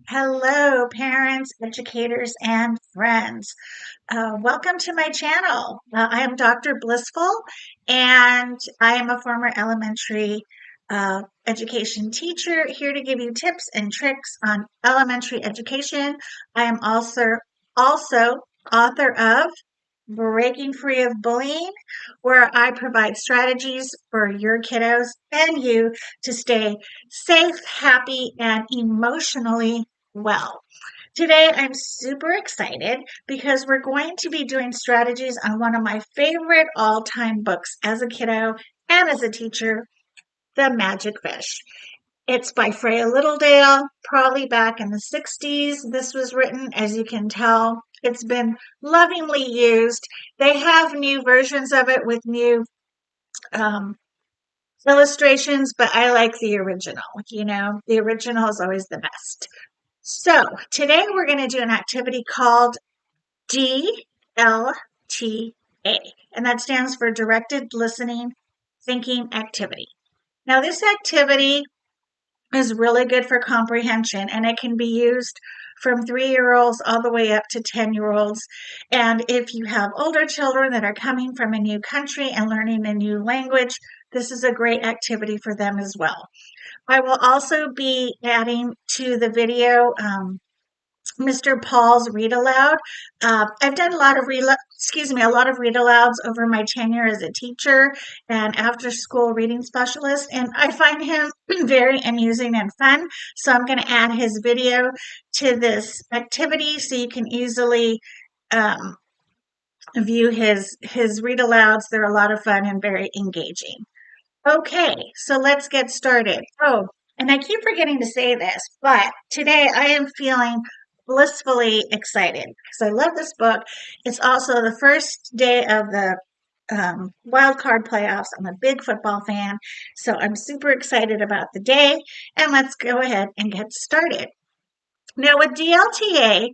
Hello, parents, educators, and friends. Welcome to my channel. I am Dr. Blissful, and I am a former elementary education teacher here to give you tips and tricks on elementary education. I am also author of Breaking Free of Bullying, where I provide strategies for your kiddos and you to stay safe, happy, and emotionally well. Today, I'm super excited because we're going to be doing strategies on one of my favorite all time books as a kiddo and as a teacher, The Magic Fish. It's by Freya Littledale, probably back in the 60s. This was written, as you can tell. It's been lovingly used. They have new versions of it with new um, illustrations, but I like the original. The original is always the best. So today we're going to do an activity called DLTA, and that stands for Directed Listening Thinking Activity. Now, this activity is really good for comprehension, and it can be used from 3-year-olds all the way up to 10-year-olds. And if you have older children that are coming from a new country and learning a new language, this is a great activity for them as well. I will also be adding to the video Mr. Paul's read aloud. I've done a lot of read alouds over my tenure as a teacher and after school reading specialist, and I find him very amusing and fun. So I'm going to add his video to this activity so you can easily um, view his read alouds. They're a lot of fun and very engaging. Okay, so let's get started. Oh, and I keep forgetting to say this, but today I am feeling blissfully excited because I love this book. It's also the first day of the wild card playoffs. I'm a big football fan, so I'm super excited about the day. And let's go ahead and get started. Now, with DLTA,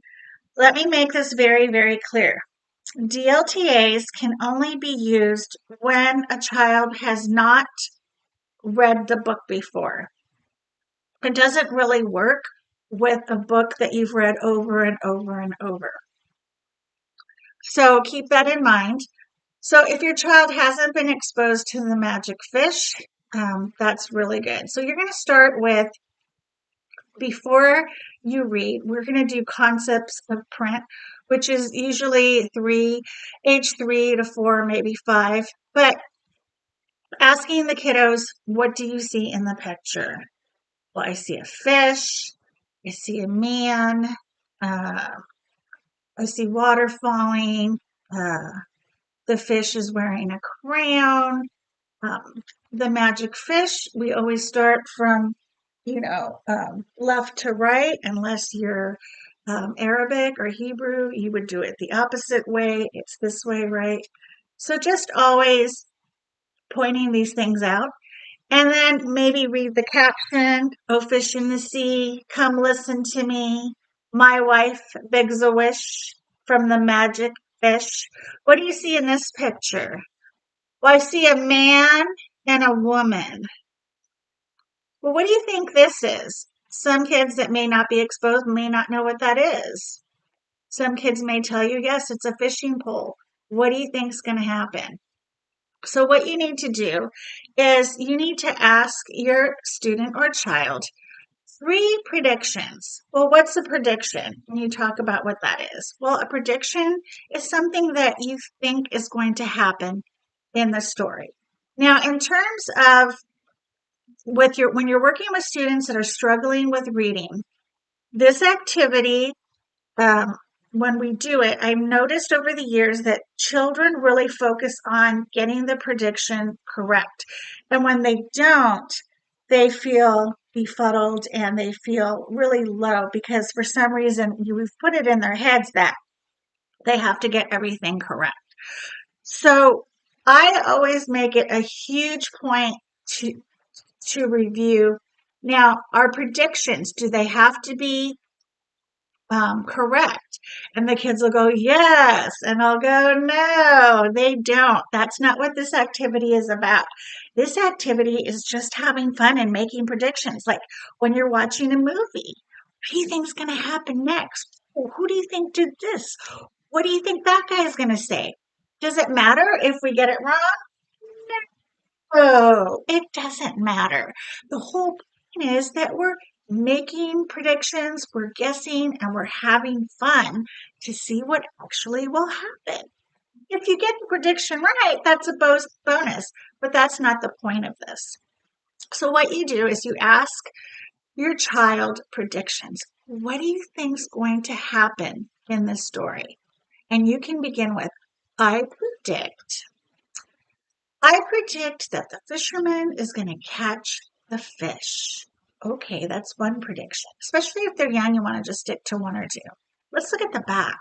let me make this very, very clear. DLTAs can only be used when a child has not read the book before. It doesn't really work with a book that you've read over and over and over. So keep that in mind. So if your child hasn't been exposed to the magic fish, that's really good. So you're going to start with, before you read, we're going to do concepts of print, which is usually age 3 to 4, maybe 5. But asking the kiddos, what do you see in the picture? Well, I see a fish. I see a man. Uh, I see water falling. The fish is wearing a crown. The magic fish, we always start from, left to right, unless you're Arabic or Hebrew, you would do it the opposite way. It's this way, right? So just always pointing these things out. And then maybe read the caption, "Oh, fish in the sea, come listen to me. My wife begs a wish from the magic fish." What do you see in this picture? Well, I see a man and a woman. Well, what do you think this is? Some kids that may not be exposed may not know what that is. Some kids may tell you, yes, it's a fishing pole. What do you think is going to happen? So what you need to do is you need to ask your student or child 3 predictions. Well, what's a prediction? And you talk about what that is. Well, a prediction is something that you think is going to happen in the story. Now, in terms of when you're working with students that are struggling with reading, this activity, when we do it, I've noticed over the years that children really focus on getting the prediction correct. And when they don't, they feel befuddled and they feel really low because for some reason we've put it in their heads that they have to get everything correct. So I always make it a huge point to review. Now, our predictions, do they have to be correct? And the kids will go, yes. And I'll go, no, they don't. That's not what this activity is about. This activity is just having fun and making predictions. Like when you're watching a movie, do you think's going to happen next? Who do you think did this? What do you think that guy is going to say? Does it matter if we get it wrong? No, it doesn't matter. The whole point is that we're making predictions, we're guessing, and we're having fun to see what actually will happen. If you get the prediction right, that's a bonus, but that's not the point of this. So, what you do is you ask your child predictions. What do you think's going to happen in this story? And you can begin with, I predict. I predict that the fisherman is going to catch the fish. Okay, that's one prediction. Especially if they're young, you want to just stick to one or two. Let's look at the back.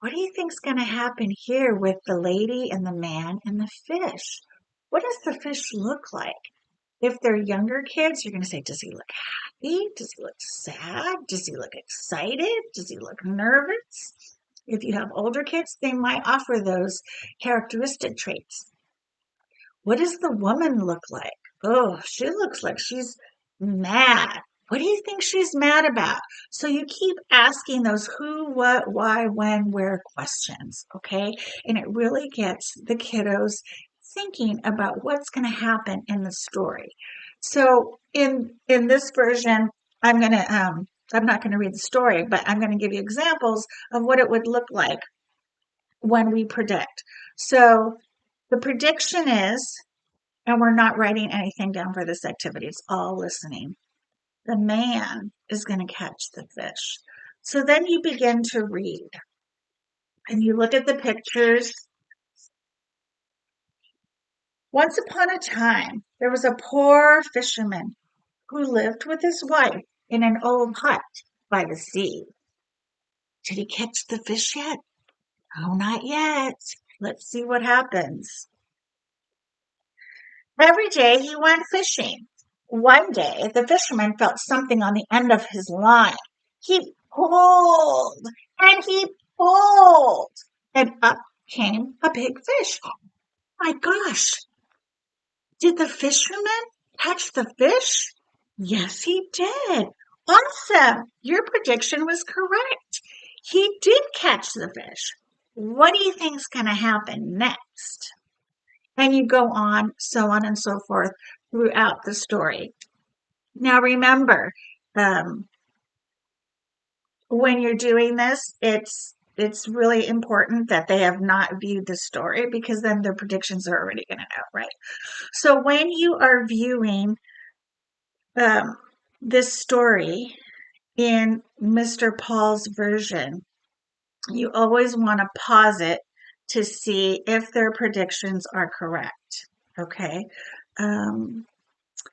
What do you think's going to happen here with the lady and the man and the fish? What does the fish look like? If they're younger kids, you're going to say, does he look happy? Does he look sad? Does he look excited? Does he look nervous? If you have older kids, they might offer those characteristic traits. What does the woman look like? Oh, she looks like she's mad. What do you think she's mad about? So you keep asking those who, what, why, when, where questions, okay? And it really gets the kiddos thinking about what's going to happen in the story. So in this version, I'm not going to read the story, but I'm going to give you examples of what it would look like when we predict. So the prediction is, and we're not writing anything down for this activity, it's all listening. The man is going to catch the fish. So then you begin to read and you look at the pictures. Once upon a time, there was a poor fisherman who lived with his wife in an old hut by the sea. Did he catch the fish yet? Oh, not yet. Let's see what happens. Every day he went fishing. One day the fisherman felt something on the end of his line. He pulled and he pulled, and up came a big fish. Oh my gosh! Did the fisherman catch the fish? Yes, he did. Awesome! Your prediction was correct. He did catch the fish. What do you think's going to happen next? And you go on, so on and so forth throughout the story. Now remember, when you're doing this, it's really important that they have not viewed the story, because then their predictions are already going to know, right? So when you are viewing this story in Mr. Paul's version, you always want to pause it to see if their predictions are correct, okay? And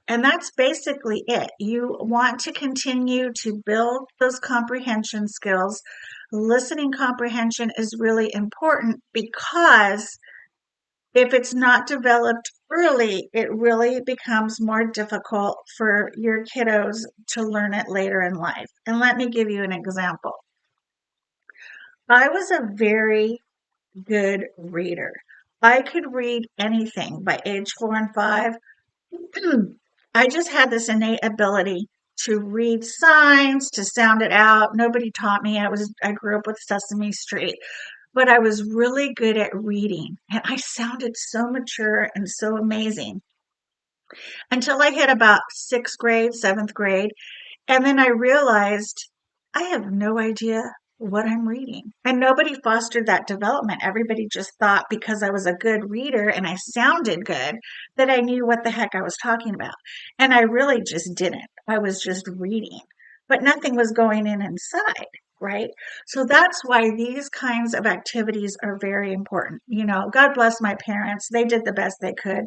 that's basically it. You want to continue to build those comprehension skills. Listening comprehension is really important, because if it's not developed early, it really becomes more difficult for your kiddos to learn it later in life. And let me give you an example. I was a very good reader. I could read anything by age 4 and 5. I just had this innate ability to read signs, to sound it out. Nobody taught me. I grew up with Sesame Street, but I was really good at reading, and I sounded so mature and so amazing until I hit about 6th grade, 7th grade. And then I realized I have no idea what I'm reading. And nobody fostered that development. Everybody just thought because I was a good reader and I sounded good that I knew what the heck I was talking about. And I really just didn't. I was just reading, but nothing was going in inside, right? So that's why these kinds of activities are very important. You know, God bless my parents. They did the best they could.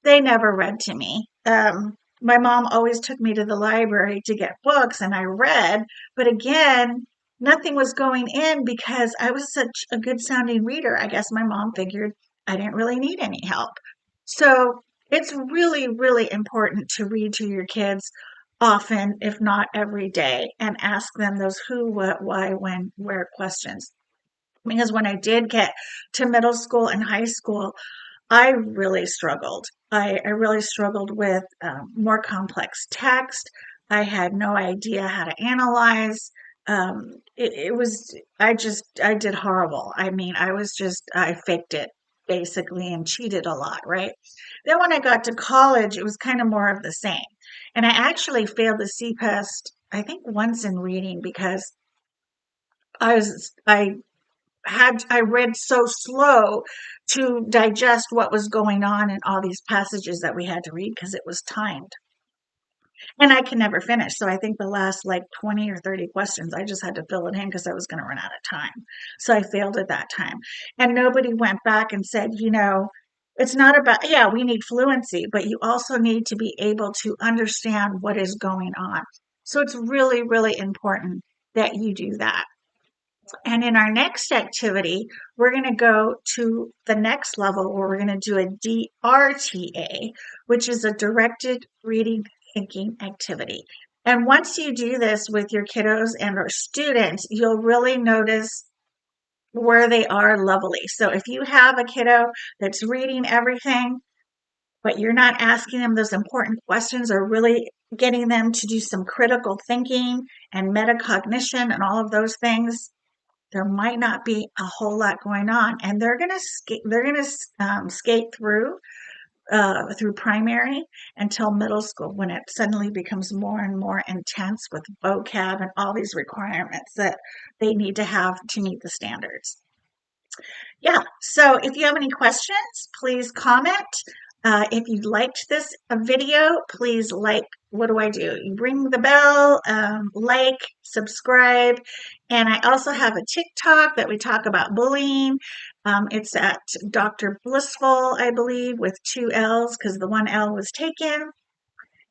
They never read to me. My mom always took me to the library to get books, and I read, but again, nothing was going in because I was such a good sounding reader. I guess my mom figured I didn't really need any help. So it's really, really important to read to your kids often, if not every day, and ask them those who, what, why, when, where questions. Because when I did get to middle school and high school, I really struggled. I really struggled with more complex text. I had no idea how to analyze. It was, I did horrible. I mean, I faked it basically and cheated a lot, right? Then when I got to college, it was kind of more of the same. And I actually failed the CPEST, I think once in reading because I read so slow to digest what was going on in all these passages that we had to read because it was timed. And I can never finish. So I think the last like 20 or 30 questions, I just had to fill it in because I was going to run out of time. So I failed at that time. And nobody went back and said, it's not about, yeah, we need fluency, but you also need to be able to understand what is going on. So it's really, really important that you do that. And in our next activity, we're going to go to the next level where we're going to do a DRTA, which is a directed reading thinking activity. And once you do this with your kiddos and or students, you'll really notice where they are levelly. So if you have a kiddo that's reading everything, but you're not asking them those important questions or really getting them to do some critical thinking and metacognition and all of those things, there might not be a whole lot going on, and they're gonna skate through primary until middle school when it suddenly becomes more and more intense with vocab and all these requirements that they need to have to meet the standards. Yeah, so if you have any questions, please comment. If you liked this video, please like, what do I do? You ring the bell, like, subscribe. And I also have a TikTok that we talk about bullying. It's at Dr. Blissful, I believe, with 2 L's because the 1 L was taken.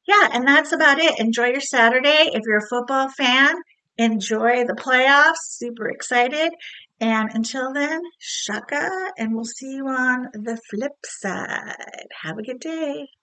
Yeah, and that's about it. Enjoy your Saturday. If you're a football fan, enjoy the playoffs. Super excited. And until then, shaka, and we'll see you on the flip side. Have a good day.